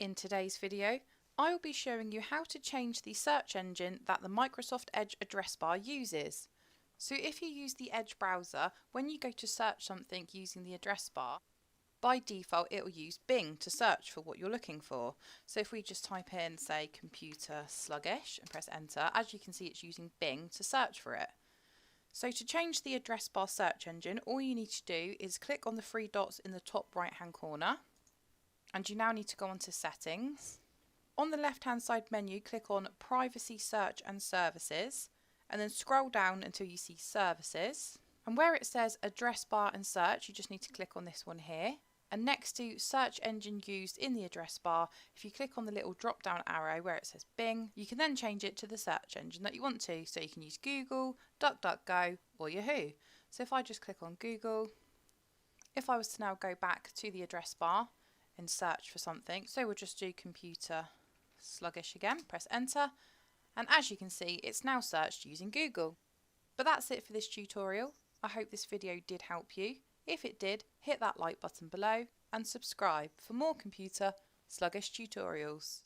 In today's video, I will be showing you how to change the search engine that the Microsoft Edge address bar uses. So if you use the Edge browser, when you go to search something using the address bar, by default it will use Bing to search for what you're looking for. So if we just type in, say, computer sluggish and press enter, as you can see it's using Bing to search for it. So to change the address bar search engine, all you need to do is click on the three dots in the top right hand corner, and you now need to go on to settings. On the left hand side menu, click on privacy, search and services, and then scroll down until you see services, and where it says address bar and search, you just need to click on this one here. And next to search engine used in the address bar, if you click on the little drop down arrow where it says Bing, you can then change it to the search engine that you want to. So you can use Google, DuckDuckGo or Yahoo. So if I just click on Google, if I was to now go back to the address bar and search for something, so we'll just do computer sluggish again, press enter, and as you can see it's now searched using Google. But that's it for this tutorial. I hope this video did help you. If it did, hit that like button below and subscribe for more computer sluggish tutorials.